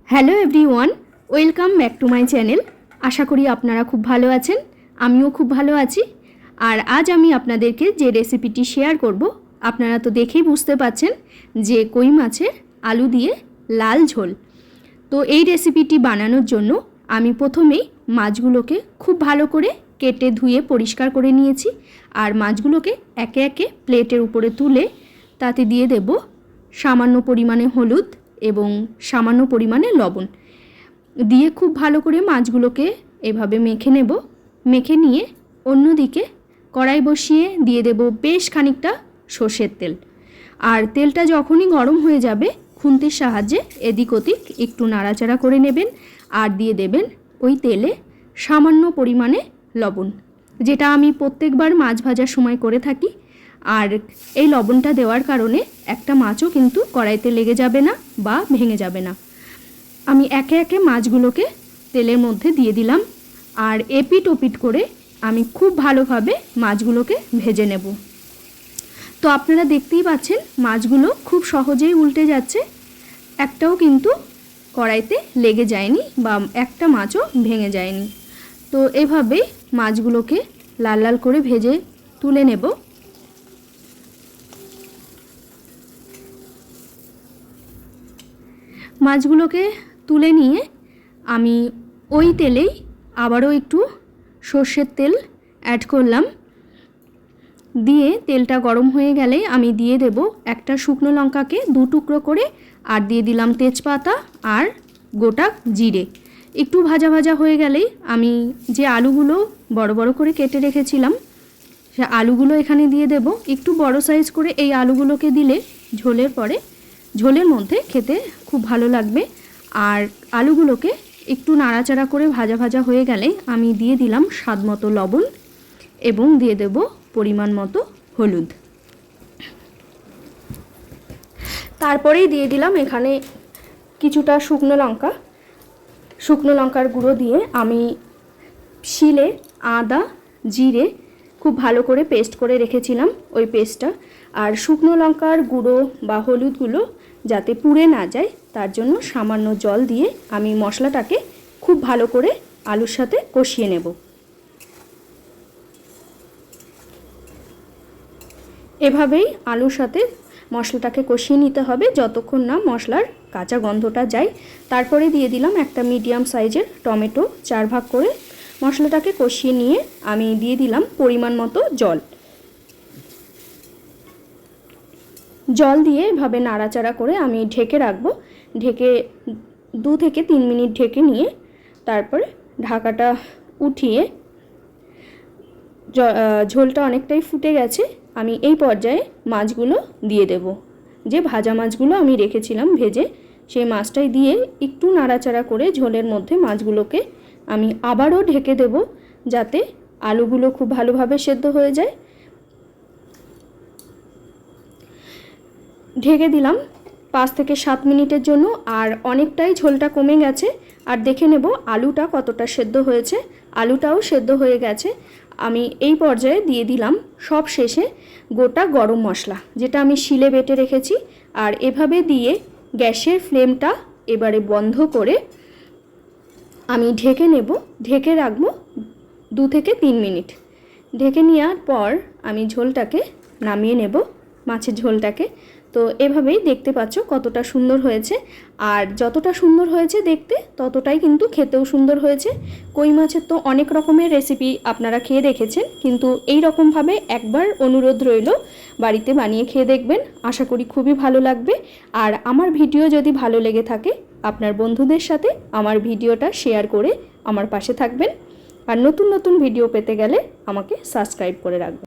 Hello everyone, welcome back to my channel. আশা করি আপনারা খুব ভালো আছেন, আমিও খুব ভালো আছি। আর আজ আমি আপনাদেরকে যে রেসিপিটি শেয়ার করব, আপনারা তো দেখেই বুঝতে পাচ্ছেন যে কই মাছের আলু দিয়ে লাল ঝোল। তো এই রেসিপিটি বানানোর জন্য আমি প্রথমেই মাছগুলোকে খুব ভালো করে কেটে ধুয়ে পরিষ্কার করে নিয়েছি। আর মাছগুলোকে একে একে প্লেটের উপরে তুলে তাতে দিয়ে দেব সামান্য পরিমাণে হলুদ এবং সামান্য পরিমাণে লবণ দিয়ে খুব ভালো করে মাছগুলোকে এভাবে মেখে নেব। মেখে নিয়ে অন্যদিকে কড়াই বসিয়ে দিয়ে দেব বেশ খানিকটা সর্ষের তেল। আর তেলটা যখনই গরম হয়ে যাবে খুন্তির সাহায্যে এদিক ওদিক একটু নাড়াচাড়া করে নেবেন আর দিয়ে দেবেন ওই তেলে সামান্য পরিমাণে লবণ, যেটা আমি প্রত্যেকবার মাছ ভাজার সময় করে থাকি। আর এই লবণটা দেওয়ার কারণে একটা মাছও কিন্তু কড়াইতে লেগে যাবে না বা ভেঙে যাবে না। আমি একে একে মাছগুলোকে তেলের মধ্যে দিয়ে দিলাম আর এপিট ওপিট করে আমি খুব ভালোভাবে মাছগুলোকে ভেজে নেব। তো আপনারা দেখতেই পাচ্ছেন মাছগুলো খুব সহজেই উল্টে যাচ্ছে, একটাও কিন্তু কড়াইতে লেগে যায়নি বা একটা মাছও ভেঙে যায়নি। তো এভাবেই মাছগুলোকে লাল লাল করে ভেজে তুলে নেব। মাছগুলোকে তুলে নিয়ে আমি ওই তেলেই আবারও একটু সর্ষের তেল অ্যাড করলাম। দিয়ে তেলটা গরম হয়ে গেলে আমি দিয়ে দেব একটা শুকনো লঙ্কাকে 2 টুকরো করে, আর দিয়ে দিলাম তেজপাতা আর গোটা জিরে। একটু ভাজা ভাজা হয়ে গেলেই আমি যে আলুগুলো বড় বড় করে কেটে রেখেছিলাম সে আলুগুলো এখানে দিয়ে দেব। একটু বড় সাইজ করে এই আলুগুলোকে দিলে ঝোলের মধ্যে খেতে খুব ভালো লাগবে। আর আলুগুলোকে একটু নাড়াচাড়া করে ভাজা ভাজা হয়ে গেলে আমি দিয়ে দিলাম স্বাদ মতো লবণ এবং দিয়ে দেব পরিমাণ মতো হলুদ। তারপরেই দিয়ে দিলাম এখানে কিছুটা শুকনো লঙ্কার গুঁড়ো দিয়ে আমি শিলে আদা জিরে খুব ভালো করে পেস্ট করে রেখেছিলাম ওই পেস্টটা। আর শুকনো লঙ্কার গুঁড়ো বা হলুদগুলো যাতে পুড়ে না যায় তার জন্য সামান্য জল দিয়ে আমি মশলাটাকে খুব ভালো করে আলুর সাথে কষিয়ে নেব। এভাবেই আলুর সাথে মশলাটাকে কষিয়ে নিতে হবে যতক্ষণ না মশলার কাঁচা গন্ধটা যায়। তারপরে দিয়ে দিলাম একটা মিডিয়াম সাইজের টমেটো 4 ভাগ করে। মশলাটাকে কষিয়ে নিয়ে আমি দিয়ে দিলাম পরিমাণ মতো জল দিয়ে এভাবে নাড়াচাড়া করে আমি ঢেকে রাখবো। ঢেকে 2 থেকে 3 মিনিট ঢেকে নিয়ে তারপরে ঢাকাটা উঠিয়ে ঝোলটা অনেকটাই ফুটে গেছে। আমি এই পর্যায়ে মাছগুলো দিয়ে দেব, যে ভাজা মাছগুলো আমি রেখেছিলাম ভেজে সেই মাছটাই দিয়ে একটু নাড়াচাড়া করে ঝোলের মধ্যে মাছগুলোকে আমি আবারও ঢেকে দেব যাতে আলুগুলো খুব ভালোভাবে সেদ্ধ হয়ে যায়। ঢেকে দিলাম 5 থেকে 7 মিনিটের জন্য। আর অনেকটাই ঝোলটা কমে গেছে। আর দেখে নেব আলুটা কতটা সেদ্ধ হয়েছে। আলুটাও সেদ্ধ হয়ে গেছে। আমি এই পর্যায়ে দিয়ে দিলাম সব শেষে গোটা গরম মশলা, যেটা আমি শিলে বেটে রেখেছি। আর এভাবে দিয়ে গ্যাসের ফ্লেমটা এবারে বন্ধ করে আমি ঢেকে রাখবো 2 থেকে 3 মিনিট। ঢেকে নেওয়ার পর আমি ঝোলটাকে নামিয়ে নেব, মাছের ঝোলটাকে। তো এভাবেই দেখতে পাচ্ছ কতটা সুন্দর হয়েছে। আর যতটা সুন্দর হয়েছে দেখতে ততটাই কিন্তু খেতেও সুন্দর হয়েছে। কই মাছের তো অনেক রকমের রেসিপি আপনারা খেয়ে দেখেছেন, কিন্তু এই রকমভাবে একবার অনুরোধ রইল বাড়িতে বানিয়ে খেয়ে দেখবেন। আশা করি খুবই ভালো লাগবে। আর আমার ভিডিও যদি ভালো লেগে থাকে আপনার বন্ধুদের সাথে আমার ভিডিওটা শেয়ার করে আমার পাশে থাকবেন। আর নতুন নতুন ভিডিও পেতে গেলে আমাকে সাবস্ক্রাইব করে রাখবেন।